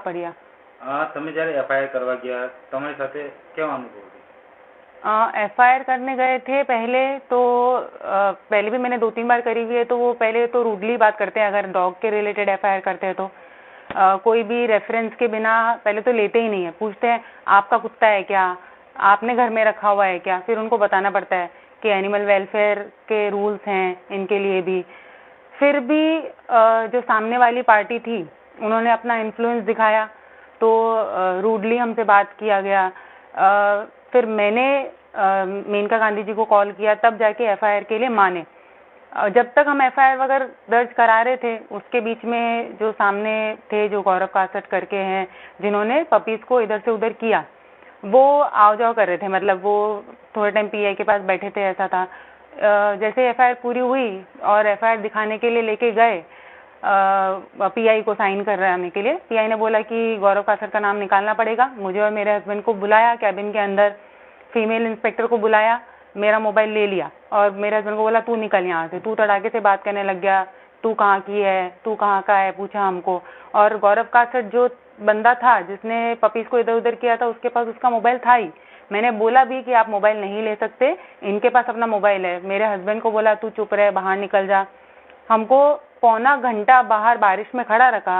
કાપડિયા। તમે જ્યારે એફઆઈઆર કરવા ગયા તમારી સાથે કેવો અનુભવ હતો? एफआईआर करने गए थे पहले तो पहले भी मैंने 2-3 बार करी हुई है, तो वो पहले तो रूडली बात करते हैं। अगर डॉग के रिलेटेड एफआईआर करते हैं तो कोई भी रेफरेंस के बिना पहले तो लेते ही नहीं है। पूछते हैं आपका कुत्ता है क्या, आपने घर में रखा हुआ है क्या, फिर उनको बताना पड़ता है कि एनिमल वेलफेयर के रूल्स हैं इनके लिए भी। फिर भी जो सामने वाली पार्टी थी उन्होंने अपना इन्फ्लुएंस दिखाया, तो रूडली हमसे बात किया गया। फिर मैंने मेनका गांधी जी को कॉल किया, तब जाके एफआईआर के लिए माने। जब तक हम एफआईआर वगैरह दर्ज करा रहे थे उसके बीच में जो सामने थे, जो गौरव कासट करके हैं जिन्होंने पपीज को इधर से उधर किया, वो आओ जाओ कर रहे थे। मतलब वो थोड़े टाइम पीआई के पास बैठे थे, ऐसा था। जैसे एफआईआर पूरी हुई और एफआईआर दिखाने के लिए लेके गए पीआई को साइन करवाने के लिए, पीआई ने बोला कि गौरव कासट का नाम निकालना पड़ेगा। मुझे और मेरे हस्बैंड को बुलाया कैबिन के अंदर, फीमेल इंस्पेक्टर को बुलाया, मेरा मोबाइल ले लिया और मेरे हस्बैंड को बोला तू निकल यहाँ से। तू तड़ाके से बात करने लग गया, तू कहाँ की है, तू कहाँ का है, पूछा हमको। और गौरव कासट जो बंदा था जिसने पपीज को इधर उधर किया था, उसके पास उसका मोबाइल था ही। मैंने बोला भी कि आप मोबाइल नहीं ले सकते, इनके पास अपना मोबाइल है। मेरे हस्बैंड को बोला तू चुप रहे, बाहर निकल जा। हमको पौना घंटा बाहर बारिश में खड़ा रखा।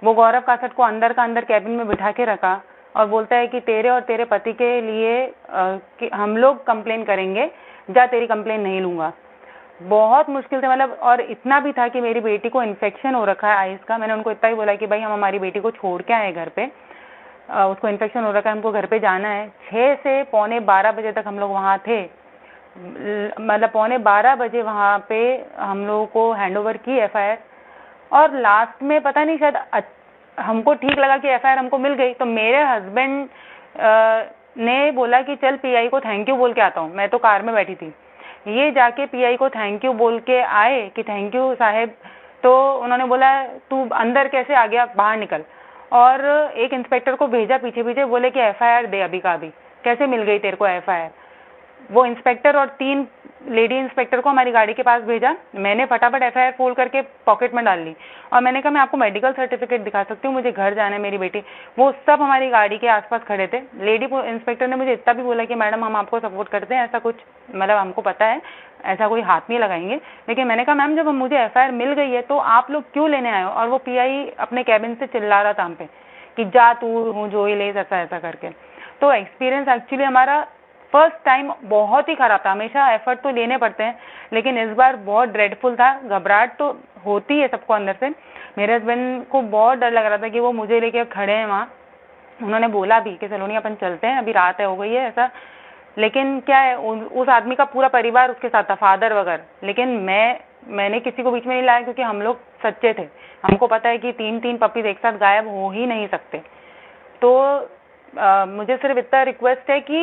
वो गौरव कासट को अंदर का अंदर कैबिन में बिठा के रखा और बोलता है कि तेरे और तेरे पति के लिए कि हम लोग कंप्लेन करेंगे, जा तेरी कंप्लेन नहीं लूंगा। बहुत मुश्किल से, मतलब, और इतना भी था कि मेरी बेटी को इन्फेक्शन हो रखा है आइस का। मैंने उनको इतना ही बोला कि भाई हम हमारी बेटी को छोड़ के आए घर पे, उसको इन्फेक्शन हो रखा है, हमको घर पे जाना है। 6 से पौने 12 बजे तक हम लोग वहाँ थे। मतलब पौने 12 बजे वहाँ पे हम लोगों को हैंडओवर की एफआईआर, और लास्ट में पता नहीं शायद हमको ठीक लगा कि एफआईआर हमको मिल गई, तो मेरे हस्बैंड ने बोला कि चल पीआई को थैंक यू बोल के आता हूँ। मैं तो कार में बैठी थी। ये जाके पीआई को थैंक यू बोल के आए कि थैंक यू साहब, तो उन्होंने बोला तू अंदर कैसे आ गया, बाहर निकल। और एक इंस्पेक्टर को भेजा पीछे पीछे, बोले कि एफआईआर दे अभी का अभी, कैसे मिल गई तेरे को एफआईआर। वो इंस्पेक्टर और 3 लेडी इंस्पेक्टर को हमारी गाड़ी के पास भेजा। मैंने फटाफट एफआईआर फोल्ड करके पॉकेट में डाल ली और मैंने कहा मैं आपको मेडिकल सर्टिफिकेट दिखा सकती हूँ, मुझे घर जाना है, मेरी बेटी। वो सब हमारी गाड़ी के आसपास खड़े थे। लेडी इंस्पेक्टर ने मुझे इतना भी बोला कि मैडम हम आपको सपोर्ट करते हैं, ऐसा कुछ, मतलब हमको पता है ऐसा कोई हाथ नहीं लगाएंगे। लेकिन मैंने कहा मैम जब मुझे एफआईआर मिल गई है तो आप लोग क्यों लेने आए हो। और वो पीआई अपने कैबिन से चिल्ला रहा था हम पे कि जा तू जो ही ले, ऐसा ऐसा करके। तो एक्सपीरियंस एक्चुअली हमारा फर्स्ट टाइम बहुत ही खराब था। हमेशा एफर्ट तो लेने पड़ते हैं, लेकिन इस बार बहुत ड्रेडफुल था। घबराहट तो होती है सबको अंदर से। मेरे हस्बैंड को बहुत डर लग रहा था कि वो मुझे लेके खड़े हैं वहाँ। उन्होंने बोला भी कि सलोनी अपन चलते हैं, अभी रात हो गई है ऐसा। लेकिन क्या है, उस आदमी का पूरा परिवार उसके साथ था, फादर वगैरह। लेकिन मैंने किसी को बीच में नहीं लाया क्योंकि हम लोग सच्चे थे। हमको पता है कि 3-3 पपीज एक साथ गायब हो ही नहीं सकते। तो मुझे सिर्फ इतना रिक्वेस्ट है कि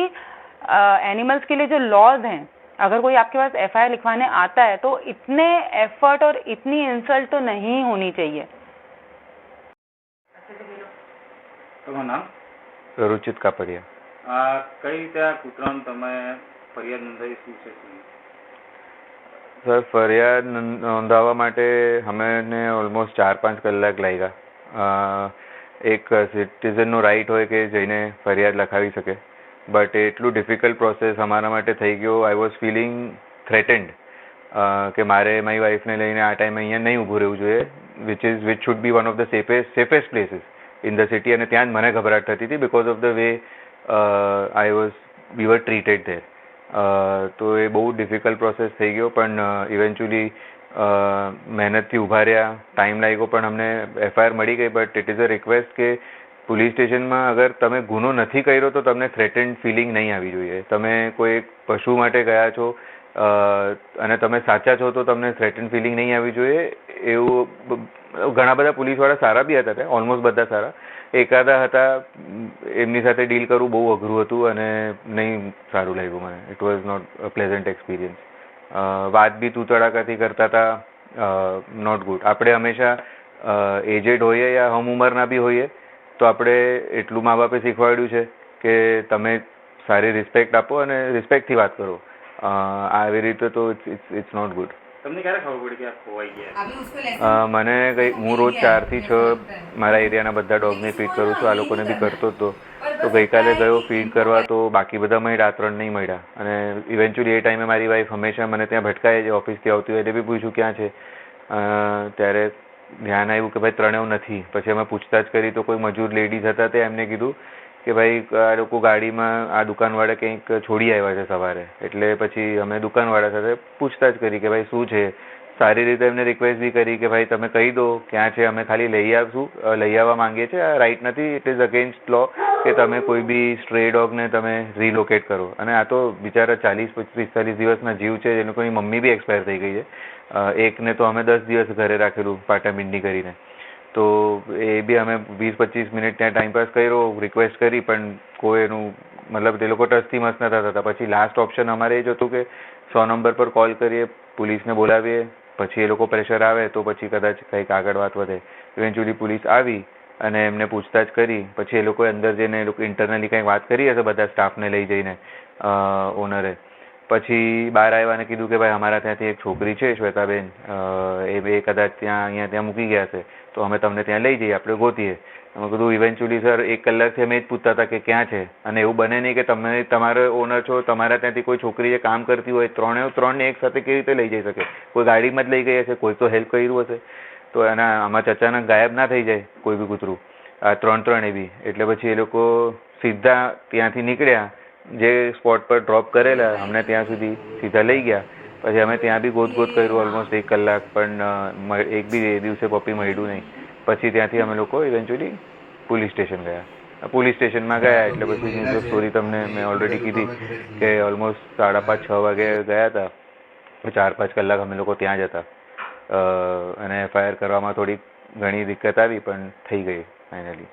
एनिमल्स के लिए जो लॉज हैं, अगर कोई आपके पास एफआईआर लिखवाने आता है तो इतने एफर्ट और इतनी इंसल्ट तो नहीं होनी चाहिए। તમારું નામ? रुचित कापड़िया। કઈ રીતે આ કૂતરાનું તમે ફરિયાદ નોંધાવી, શું છે શું? સર ફરિયાદ નોંધાવવા માટે અમને ઓલમોસ્ટ 4-5 કલાક લાગ્યા। એક સિટીઝનનો રાઇટ હોય કે જઈને ફરિયાદ લખાવી શકે, બટ એટલું ડિફિકલ્ટ પ્રોસેસ અમારા માટે થઈ ગયો। આઈ વોઝ ફિલિંગ થ્રેટેન્ડ કે મારે મારી વાઈફને લઈને આ ટાઈમે અહીંયા નહીં ઊભું રહેવું જોઈએ, which should be one of the safest places in the city. અને ત્યાં જ મને ગભરાટ થતી હતી because of the way we were treated there. તો એ બહુ ડિફિકલ્ટ પ્રોસેસ થઈ ગયો, પણ ઇવેન્ચ્યુઅલી મહેનતથી ઊભા રહ્યા, ટાઈમ લાગ્યો, પણ અમને એફઆઈઆર મળી ગઈ। But it is a request કે પોલીસ સ્ટેશનમાં અગર તમે ગુનો નથી કર્યો તો તમને થ્રેટેન્ડ ફિલિંગ નહીં આવી જોઈએ। તમે કોઈ પશુ માટે ગયા છો અને તમે સાચા છો તો તમને થ્રેટેન્ડ ફિલિંગ નહીં આવી જોઈએ। એવું ઘણા બધા પોલીસવાળા સારા બી હતા, ઓલમોસ્ટ બધા સારા। એકાદા હતા એમની સાથે ડીલ કરવું બહુ અઘરું હતું અને નહીં સારું લાગ્યું મને। It was not a pleasant experience. વાત બી તું તડાકાથી કરતા હતા, નોટ ગુડ। આપણે હંમેશા એજેડ હોઈએ યા હમ ઉંમરના બી હોઈએ તો આપણે એટલું મા બાપે શીખવાડ્યું છે કે તમે સારી રિસ્પેક્ટ આપો અને રિસ્પેક્ટથી વાત કરો। આવી રીતે તો ઇટ્સ નોટ ગુડ। તમને ક્યારે ખબર પડી કે આ ખોવાઈ ગયા? મને કંઈ હું રોજ 4 થી 6 મારા એરિયાના બધા ડોગને ફીડ કરું છું, આ લોકોને બી કરતો જ તો ગઈકાલે ગયો ફીડ કરવા તો બાકી બધા મળ્યા, 3 નહીં મળ્યા. અને ઇવેન્ચ્યુઅલી એ ટાઈમે મારી વાઈફ હંમેશા મને ત્યાં ભટકાય છે, ઓફિસથી આવતી હોય એટલે બી પૂછ્યું ક્યાં છે, ત્યારે ધ્યાન આવ્યું કે ભાઈ 3 નથી. પછી અમે પૂછતાછ કરી તો કોઈ મજૂર લેડીઝ હતા તે એમને કીધું કે ભાઈ આ લોકો ગાડીમાં આ દુકાનવાળા કંઈક છોડી આવ્યા છે સવારે. એટલે પછી અમે દુકાનવાળા સાથે પૂછતાછ કરી કે ભાઈ શું છે. સારી રીતે એમને રિક્વેસ્ટ બી કરી કે ભાઈ તમે કહી દો ક્યાં છે, અમે ખાલી લઈ આવવા માંગીએ છીએ, આ રાઈટ નથી, ઇટ ઇઝ અગેન્સ્ટ લો કે તમે કોઈ બી સ્ટ્રે ડોગને તમે રીલોકેટ કરો. અને આ તો બિચારા 40-45 દિવસના જીવ છે, એ લોકોની મમ્મી બી એક્સપાયર થઈ ગઈ છે. એકને તો અમે 10 દિવસ ઘરે રાખેલું પાટામિંડી કરીને. તો એ બી અમે 20-25 મિનિટ ત્યાં ટાઈમપાસ કર્યો, રિક્વેસ્ટ કરી, પણ કોઈ એનું મતલબ તે લોકો ટચથી મસ્ત નતા થતા. પછી લાસ્ટ ઓપ્શન અમારે એ જ હતું કે 100 નંબર પર કોલ કરીએ, પોલીસને બોલાવીએ, પછી એ લોકો પ્રેશર આવે તો પછી કદાચ કંઈક આગળ વાત વધે. ઇવેન્ચ્યુઅલી પોલીસ આવી અને એમને પૂછતાછ કરી. પછી એ લોકોએ અંદર જઈને એ લોકો ઇન્ટરનલી કંઈક વાત કરી હશે બધા સ્ટાફને લઈ જઈને ઓનરે. પછી બહાર આવ્યા અને કીધું કે ભાઈ અમારા ત્યાંથી એક છોકરી છે શ્વેતાબેન, એ બે કદાચ ત્યાં મૂકી ગયા છે, તો અમે તમને ત્યાં લઈ જઈએ, આપણે ગોતીએ. અમે કીધું ઇવેન્ચ્યુઅલી સર 1 કલાકથી અમે જ પૂછતા હતા કે ક્યાં છે, અને એવું બને નહીં કે તમે તમારે ઓનર છો, તમારા ત્યાંથી કોઈ છોકરી જે કામ કરતી હોય 3ને એક સાથે કેવી રીતે લઈ જઈ શકે? કોઈ ગાડીમાં જ લઈ ગઈ હશે, કોઈ તો હેલ્પ કર્યું હશે. તો આમાં અચાનક ગાયબ ના થઈ જાય કોઈ બી કૂતરું, આ 3 બી. એટલે પછી એ લોકો સીધા ત્યાંથી નીકળ્યા, જે સ્પોટ પર ડ્રોપ કરેલા અમને ત્યાં સુધી સીધા લઈ ગયા. પછી અમે ત્યાં બી ગોત કર્યું ઓલમોસ્ટ 1 કલાક, પણ એક બી એ દિવસે પપ્પી મળ્યું નહીં. પછી ત્યાંથી અમે લોકો ઇવેન્ચ્યુઅલી પોલીસ સ્ટેશન ગયા. પોલીસ સ્ટેશનમાં ગયા એટલે પછી હું તો સ્ટોરી તમને મેં ઓલરેડી કીધી કે ઓલમોસ્ટ 5:30-6 વાગે ગયા હતા. 4-5 કલાક અમે લોકો ત્યાં જ હતા. અને FIR કરવામાં થોડી ઘણી દિક્કત આવી, પણ થઈ ગઈ ફાઇનલી.